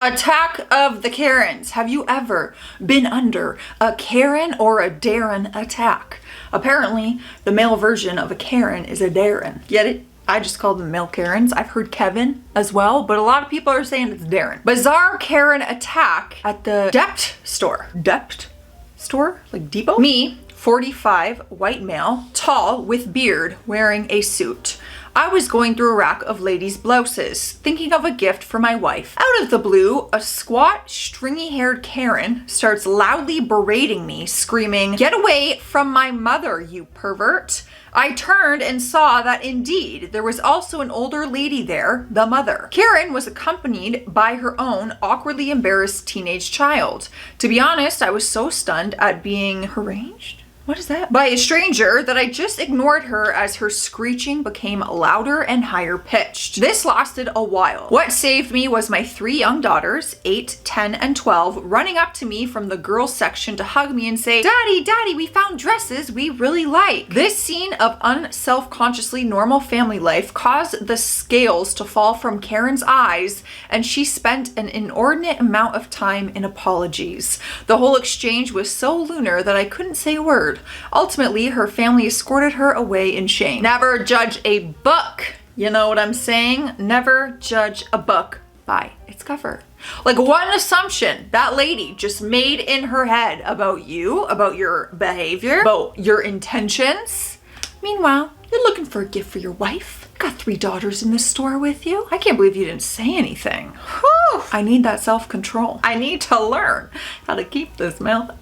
Attack of the Karens. Have you ever been under a Karen or a Darren attack? Apparently, the male version of a Karen is a Darren. Get it? I just call them male Karens. I've heard Kevin as well, but a lot of people are saying it's Darren. Bizarre Karen attack at the Dept store. Dept store? Like Depot? Me, 45, white male, tall, with beard, wearing a suit. I was going through a rack of ladies' blouses, thinking of a gift for my wife. Out of the blue, a squat, stringy-haired Karen starts loudly berating me, screaming, "Get away from my mother, you pervert." I turned and saw that indeed there was also an older lady there, the mother. Karen was accompanied by her own awkwardly embarrassed teenage child. To be honest, I was so stunned at being harangued? What is that? By a stranger that I just ignored her as her screeching became louder and higher pitched. This lasted a while. What saved me was my 3 young daughters, 8, 10, and 12, running up to me from the girls section to hug me and say, "Daddy, Daddy, we found dresses we really like." This scene of unself-consciously normal family life caused the scales to fall from Karen's eyes, and she spent an inordinate amount of time in apologies. The whole exchange was so lunar that I couldn't say a word. Ultimately, her family escorted her away in shame. Never judge a book. You know what I'm saying? Never judge a book by its cover. Like, what an assumption that lady just made in her head about you, about your behavior, about your intentions. Meanwhile, you're looking for a gift for your wife. Got 3 daughters in the store with you. I can't believe you didn't say anything. Whew. I need that self-control. I need to learn how to keep this mouth.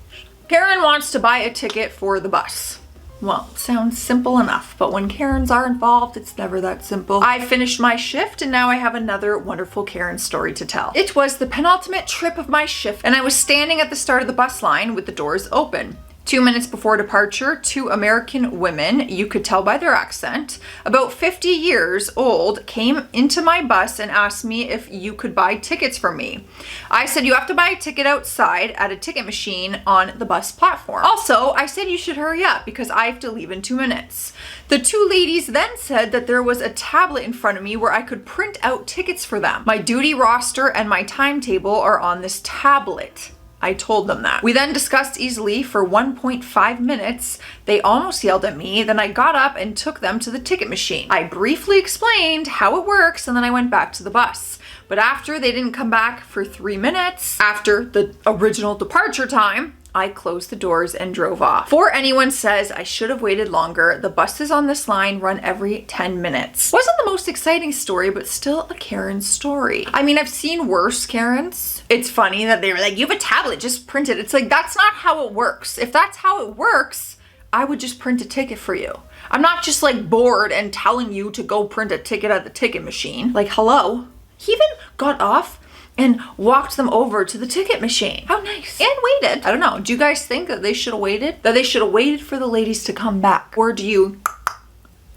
Karen wants to buy a ticket for the bus. Well, it sounds simple enough, but when Karens are involved, it's never that simple. I finished my shift and now I have another wonderful Karen story to tell. It was the penultimate trip of my shift and I was standing at the start of the bus line with the doors open. 2 minutes before departure, 2 American women, you could tell by their accent, about 50 years old, came into my bus and asked me if you could buy tickets for me. I said you have to buy a ticket outside at a ticket machine on the bus platform. Also, I said you should hurry up because I have to leave in 2 minutes. The 2 ladies then said that there was a tablet in front of me where I could print out tickets for them. My duty roster and my timetable are on this tablet. I told them that. We then discussed easily for 1.5 minutes. They almost yelled at me. Then I got up and took them to the ticket machine. I briefly explained how it works and then I went back to the bus. But after they didn't come back for 3 minutes, after the original departure time, I closed the doors and drove off. Before anyone says I should have waited longer, the buses on this line run every 10 minutes. Wasn't the most exciting story, but still a Karen story. I mean, I've seen worse Karens. It's funny that they were like, you have a tablet, just print it. It's like, that's not how it works. If that's how it works, I would just print a ticket for you. I'm not just like bored and telling you to go print a ticket at the ticket machine. Like, hello? He even got off and walked them over to the ticket machine. How nice. And waited. I don't know. Do you guys think that they should have waited? That they should have waited for the ladies to come back? Or do you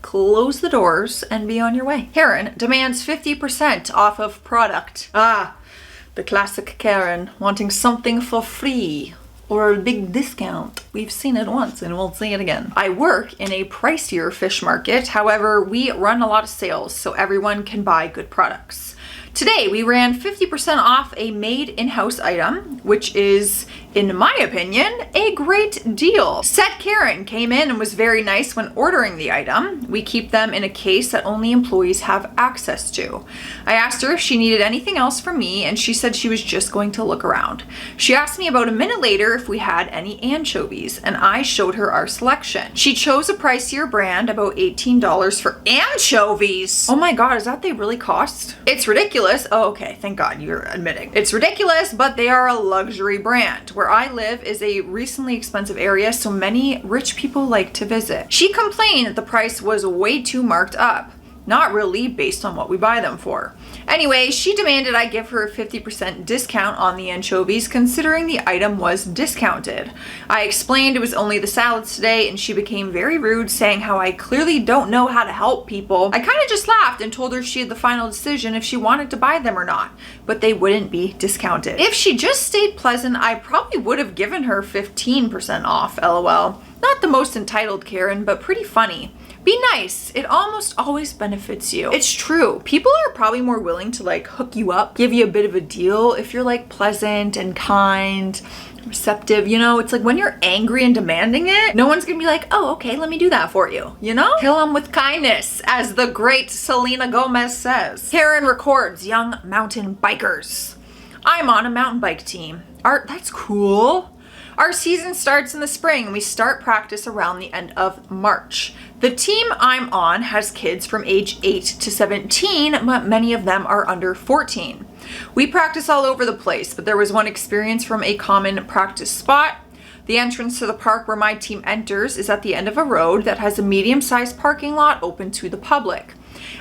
close the doors and be on your way? Karen demands 50% off of product. Ah, the classic Karen wanting something for free or a big discount. We've seen it once and we'll see it again. I work in a pricier fish market. However, we run a lot of sales so everyone can buy good products. Today, we ran 50% off a made in-house item, which is, in my opinion, a great deal. Said Karen came in and was very nice when ordering the item. We keep them in a case that only employees have access to. I asked her if she needed anything else from me, and she said she was just going to look around. She asked me about a minute later if we had any anchovies, and I showed her our selection. She chose a pricier brand, about $18 for anchovies. Oh my God, is that what they really cost? It's ridiculous. Oh, okay, thank God you're admitting. It's ridiculous, but they are a luxury brand. Where I live is a recently expensive area, so many rich people like to visit. She complained that the price was way too marked up. Not really, based on what we buy them for. Anyway, she demanded I give her a 50% discount on the anchovies, considering the item was discounted. I explained it was only the salads today, and she became very rude, saying how I clearly don't know how to help people. I kind of just laughed and told her she had the final decision if she wanted to buy them or not, but they wouldn't be discounted. If she just stayed pleasant, I probably would have given her 15% off, lol. Not the most entitled Karen, but pretty funny. Be nice. It almost always benefits you. It's true. People are probably more willing to like hook you up, give you a bit of a deal if you're like pleasant and kind, receptive, you know? It's like when you're angry and demanding it, no one's gonna be like, oh, okay, let me do that for you, you know? Kill them with kindness, as the great Selena Gomez says. Karen records young mountain bikers. I'm on a mountain bike team. That's cool. Our season starts in the spring and we start practice around the end of March. The team I'm on has kids from age 8 to 17, but many of them are under 14. We practice all over the place, but there was one experience from a common practice spot. The entrance to the park where my team enters is at the end of a road that has a medium-sized parking lot open to the public.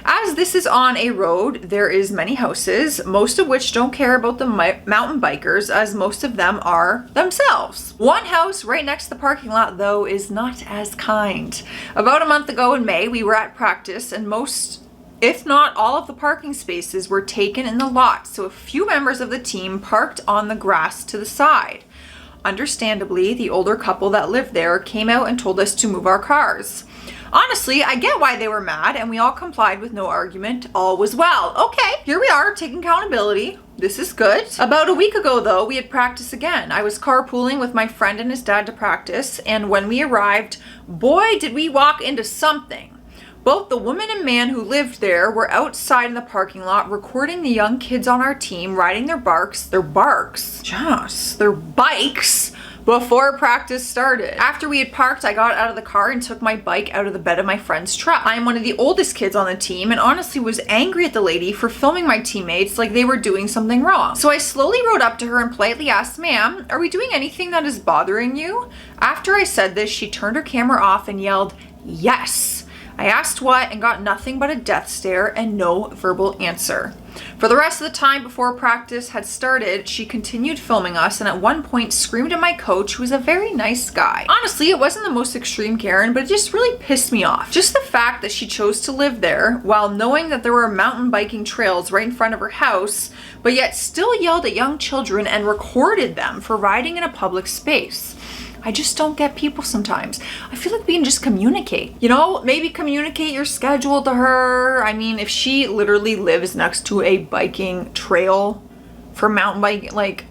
As this is on a road, there is many houses, most of which don't care about the mountain bikers, as most of them are themselves. One house right next to the parking lot, though, is not as kind. About a month ago in May, we were at practice and most, if not all, of the parking spaces were taken in the lot, so a few members of the team parked on the grass to the side. Understandably, the older couple that lived there came out and told us to move our cars. Honestly, I get why they were mad, and we all complied with no argument. All was well. Okay, here we are, taking accountability. This is good. About a week ago, though, we had practice again. I was carpooling with my friend and his dad to practice, and when we arrived, boy, did we walk into something. Both the woman and man who lived there were outside in the parking lot recording the young kids on our team riding their bikes, before practice started. After we had parked, I got out of the car and took my bike out of the bed of my friend's truck. I am one of the oldest kids on the team and honestly was angry at the lady for filming my teammates like they were doing something wrong. So I slowly rode up to her and politely asked, ma'am, are we doing anything that is bothering you? After I said this, she turned her camera off and yelled, yes. I asked what and got nothing but a death stare and no verbal answer. For the rest of the time before practice had started, she continued filming us and at one point screamed at my coach, who was a very nice guy. Honestly, it wasn't the most extreme Karen, but it just really pissed me off. Just the fact that she chose to live there while knowing that there were mountain biking trails right in front of her house, but yet still yelled at young children and recorded them for riding in a public space. I just don't get people sometimes. I feel like we can just communicate. You know, maybe communicate your schedule to her. I mean, if she literally lives next to a biking trail for mountain biking, like,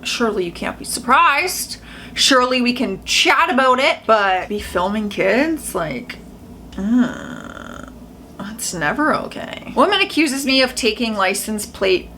surely you can't be surprised. Surely we can chat about it, but be filming kids? Like, that's never okay. Woman accuses me of taking license plate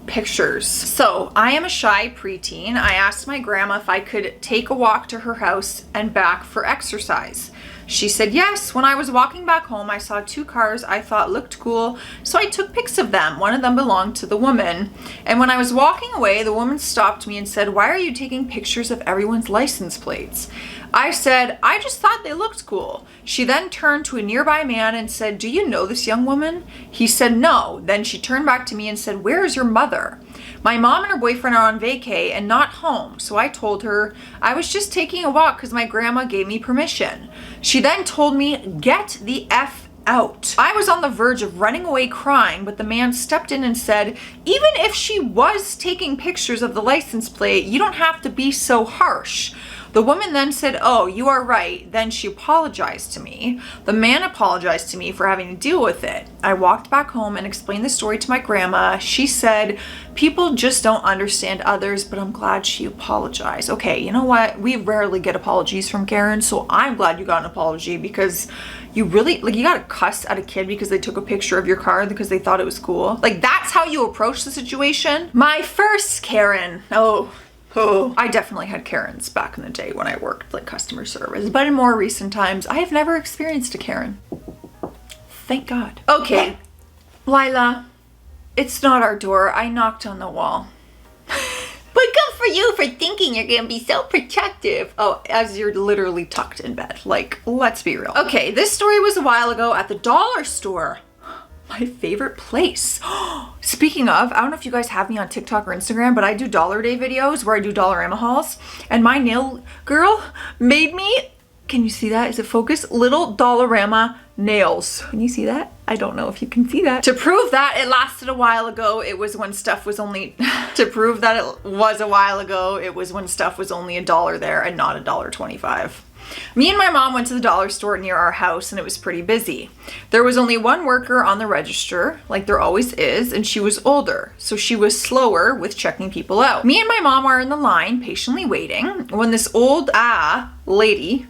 pictures. So I am a shy preteen. I asked my grandma if I could take a walk to her house and back for exercise. She said yes. When I was walking back home, I saw 2 cars I thought looked cool, so I took pics of them. One of them belonged to the woman. And when I was walking away, the woman stopped me and said, why are you taking pictures of everyone's license plates? I said, I just thought they looked cool. She then turned to a nearby man and said, do you know this young woman? He said no. Then she turned back to me and said, where is your mother? My mom and her boyfriend are on vacay and not home, so I told her I was just taking a walk because my grandma gave me permission. She then told me, get the F out. I was on the verge of running away crying, but the man stepped in and said, even if she was taking pictures of the license plate, you don't have to be so harsh. The woman then said, oh, you are right. Then she apologized to me. The man apologized to me for having to deal with it. I walked back home and explained the story to my grandma. She said, people just don't understand others, but I'm glad she apologized. Okay, you know what? We rarely get apologies from Karen, so I'm glad you got an apology because you really, like, you got to cuss at a kid because they took a picture of your car because they thought it was cool. Like, that's how you approach the situation. My first Karen. Oh, I definitely had Karens back in the day when I worked like customer service, but in more recent times, I have never experienced a Karen. Thank God. Okay, Lila, it's not our door. I knocked on the wall. But good for you for thinking you're gonna be so protective. Oh, as you're literally tucked in bed. Like, let's be real. Okay, this story was a while ago at the dollar store. My favorite place. Speaking of, I don't know if you guys have me on TikTok or Instagram, but I do Dollar Day videos where I do Dollarama hauls. And my nail girl made me, can you see that? Is it focused? Little Dollarama nails. Can you see that? I don't know if you can see that. To prove that it lasted a while ago, it was when stuff was only, to prove that it was a while ago, it was when stuff was only $1 there and not $1.25. Me and my mom went to the dollar store near our house and it was pretty busy. There was only one worker on the register, like there always is, and she was older, so she was slower with checking people out. Me and my mom are in the line, patiently waiting, when this old lady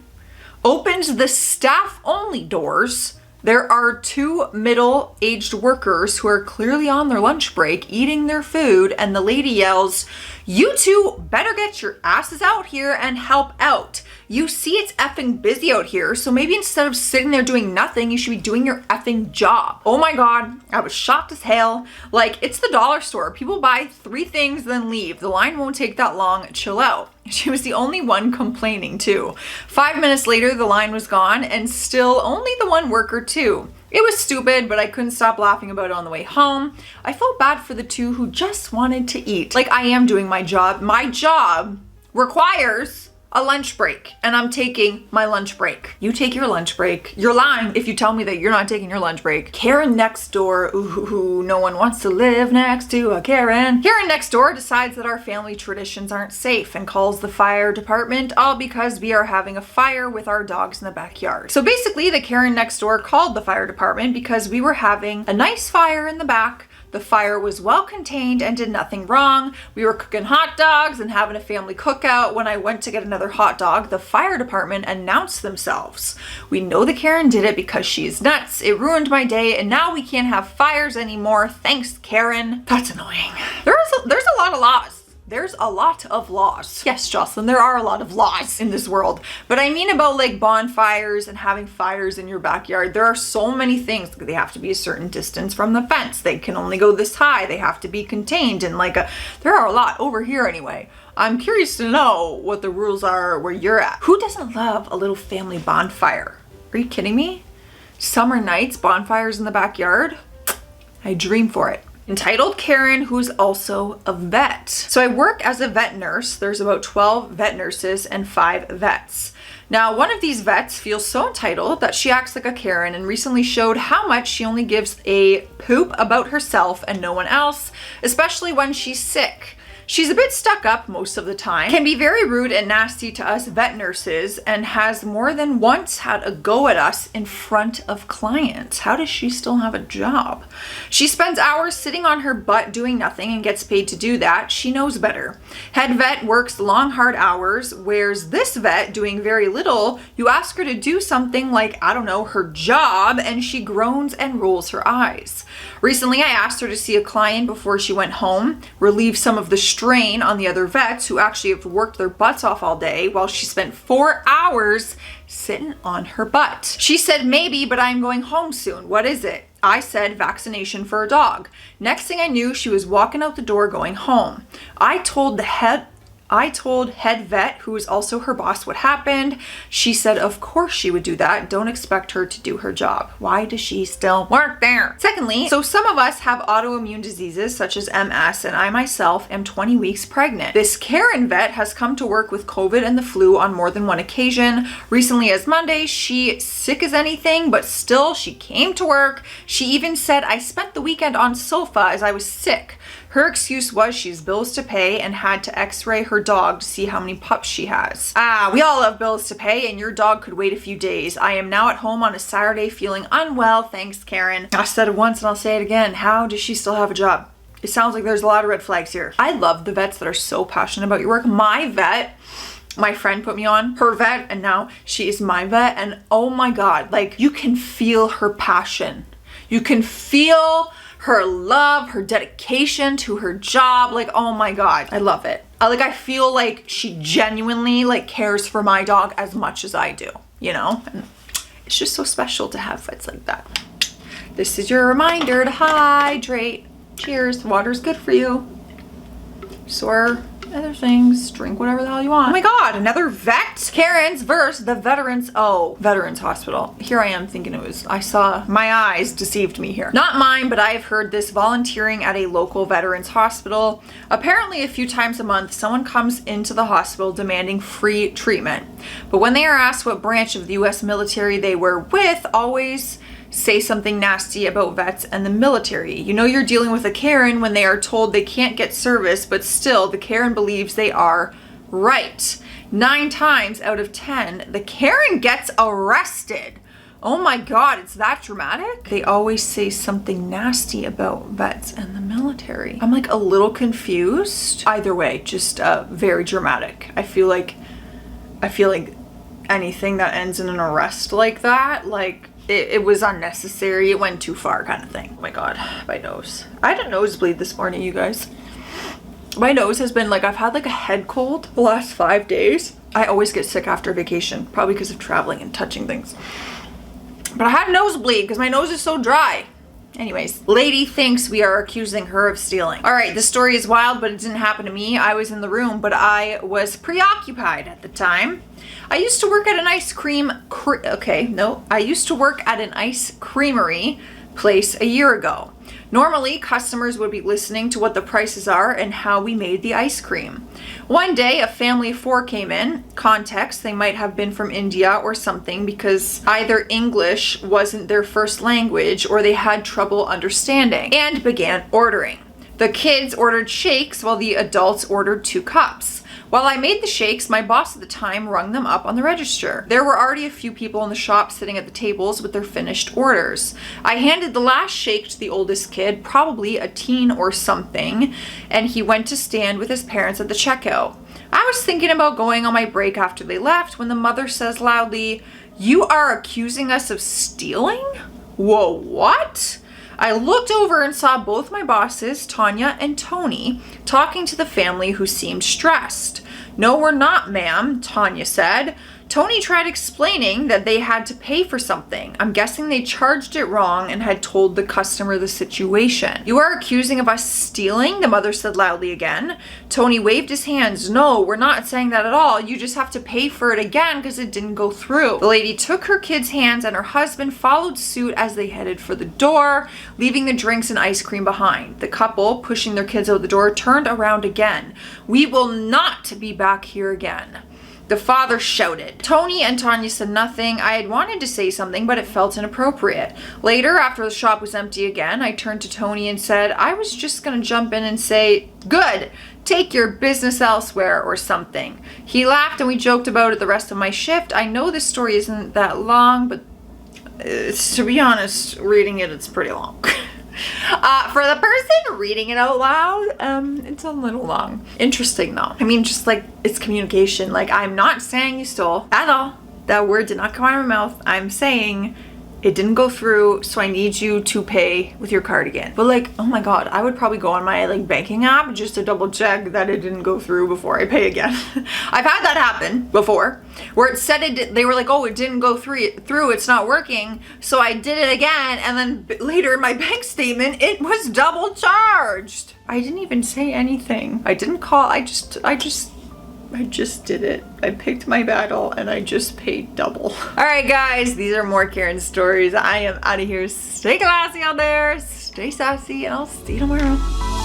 opened the staff-only doors. There are two middle-aged workers who are clearly on their lunch break eating their food, and the lady yells, "You two better get your asses out here and help out. You see it's effing busy out here, so maybe instead of sitting there doing nothing, you should be doing your effing job." Oh my God, I was shocked as hell. Like, it's the dollar store. People buy 3 things then leave. The line won't take that long. Chill out. She was the only one complaining too. 5 minutes later, the line was gone and still only the one worker too. It was stupid, but I couldn't stop laughing about it on the way home. I felt bad for the two who just wanted to eat. Like, I am doing my job. My job requires a lunch break, and I'm taking my lunch break. You take your lunch break. You're lying if you tell me that you're not taking your lunch break. Karen next door, ooh, no one wants to live next to a Karen. Karen next door decides that our family traditions aren't safe and calls the fire department, all because we are having a fire with our dogs in the backyard. So basically, the Karen next door called the fire department because we were having a nice fire in the back. The fire was well contained and did nothing wrong. We were cooking hot dogs and having a family cookout. When I went to get another hot dog, the fire department announced themselves. "We know the Karen did it because she's nuts. It ruined my day and now we can't have fires anymore. Thanks, Karen." That's annoying. There's a lot of laws. There's a lot of laws. Yes, Jocelyn, there are a lot of laws in this world. But I mean about like bonfires and having fires in your backyard. There are so many things. They have to be a certain distance from the fence. They can only go this high. They have to be contained in there are a lot over here anyway. I'm curious to know what the rules are where you're at. Who doesn't love a little family bonfire? Are you kidding me? Summer nights, bonfires in the backyard? I dream for it. Entitled Karen, who's also a vet. So I work as a vet nurse. There's about 12 vet nurses and 5 vets. Now, one of these vets feels so entitled that she acts like a Karen and recently showed how much she only gives a poop about herself and no one else, especially when she's sick. She's a bit stuck up most of the time, can be very rude and nasty to us vet nurses, and has more than once had a go at us in front of clients. How does she still have a job? She spends hours sitting on her butt doing nothing and gets paid to do that. She knows better. Head vet works long, hard hours, whereas this vet doing very little, you ask her to do something like, I don't know, her job, and she groans and rolls her eyes. Recently, I asked her to see a client before she went home, relieve some of the strain on the other vets who actually have worked their butts off all day, while she spent 4 hours sitting on her butt. She said, "Maybe, but I'm going home soon. What is it?" I said, "Vaccination for a dog." Next thing I knew, she was walking out the door going home. I told head vet, who is also her boss, what happened. She said, of course she would do that. Don't expect her to do her job. Why does she still work there? Secondly, so some of us have autoimmune diseases such as MS, and I myself am 20 weeks pregnant. This Karen vet has come to work with COVID and the flu on more than one occasion. Recently as Monday, she sick as anything, but still she came to work. She even said, "I spent the weekend on sofa as I was sick." Her excuse was she's bills to pay and had to x-ray her dog to see how many pups she has. We all have bills to pay and your dog could wait a few days. I am now at home on a Saturday feeling unwell. Thanks, Karen. I said it once and I'll say it again. How does she still have a job? It sounds like there's a lot of red flags here. I love the vets that are so passionate about your work. My vet, my friend put me on her vet and now she is my vet, and oh my God, like you can feel her passion. You can feel her love, her dedication to her job. Like, oh my God, I love it. I feel like she genuinely cares for my dog as much as I do, you know? And it's just so special to have vets like that. This is your reminder to hydrate. Cheers, water's good for you. So are other things. Drink whatever the hell you want. Oh my God, another vet? Karen's versus the Veterans Hospital. Here I am thinking I saw, my eyes deceived me here. Not mine, but I have heard this volunteering at a local veterans hospital. Apparently a few times a month, someone comes into the hospital demanding free treatment. But when they are asked what branch of the US military they were with, always say something nasty about vets and the military. You know you're dealing with a Karen when they are told they can't get service, but still the Karen believes they are Right. 9 times out of 10, the Karen gets arrested. Oh my God, it's that dramatic? They always say something nasty about vets and the military. I'm like a little confused. Either way, just very dramatic. I feel like anything that ends in an arrest like that, like it was unnecessary. It went too far kind of thing. Oh my God, my nose. I had a nosebleed this morning, you guys. My nose has been like, I've had like a head cold the last 5 days. I always get sick after vacation, probably because of traveling and touching things. But I had a nosebleed because my nose is so dry. Anyways, lady thinks we are accusing her of stealing. All right, this story is wild, but it didn't happen to me. I was in the room, but I was preoccupied at the time. I used to work at an ice creamery place a year ago. Normally, customers would be listening to what the prices are and how we made the ice cream. One day, a family of 4 came in. Context, they might have been from India or something because either English wasn't their first language or they had trouble understanding and began ordering. The kids ordered shakes while the adults ordered 2 cups. While I made the shakes, my boss at the time rung them up on the register. There were already a few people in the shop sitting at the tables with their finished orders. I handed the last shake to the oldest kid, probably a teen or something, and he went to stand with his parents at the checkout. I was thinking about going on my break after they left when the mother says loudly, "You are accusing us of stealing?" Whoa, what? I looked over and saw both my bosses, Tanya and Tony, talking to the family who seemed stressed. "No, we're not, ma'am," Tanya said. Tony tried explaining that they had to pay for something. I'm guessing they charged it wrong and had told the customer the situation. "You are accusing of us stealing?" the mother said loudly again. Tony waved his hands. "No, we're not saying that at all. You just have to pay for it again because it didn't go through." The lady took her kids' hands and her husband followed suit as they headed for the door, leaving the drinks and ice cream behind. The couple, pushing their kids out the door, turned around again. "We will not be back here again," the father shouted. Tony and Tanya said nothing. I had wanted to say something, but it felt inappropriate. Later, after the shop was empty again, I turned to Tony and said, "I was just gonna jump in and say, 'Good, take your business elsewhere,' or something." He laughed and we joked about it the rest of my shift. I know this story isn't that long, but to be honest, reading it, it's pretty long. For the person reading it out loud, it's a little long. Interesting though. I mean, just like it's communication. Like, I'm not saying you stole at all. That word did not come out of my mouth. I'm saying it didn't go through, so I need you to pay with your card again. But like, oh my God, I would probably go on my like banking app just to double check that it didn't go through before I pay again. I've had that happen before, where it said it, they were like, "Oh, it didn't go through, it's not working." So I did it again, and then later in my bank statement, it was double charged. I didn't even say anything. I didn't call, I just did it. I picked my battle and I just paid double. All right, guys, these are more Karen stories. I am out of here. Stay classy out there, stay sassy, and I'll see you tomorrow.